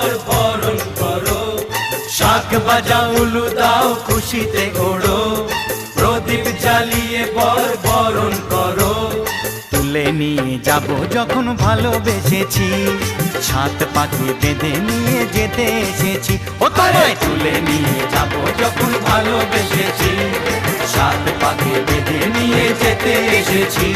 বর বরণ করো। শাক বাজাও উলু দাও খুশিতে ওড়ো, প্রদীপ জ্বালিয়ে বর বরণ করো। তুলে নিয়ে যাব যখন ভালোবেসেছি, সাত পাকে বেঁধে নিয়ে যেতে এসেছি। ও তোমায় তুলে নিয়ে যাব যখন ভালোবেসেছি, সাত পাকে বেঁধে নিয়ে যেতে এসেছি।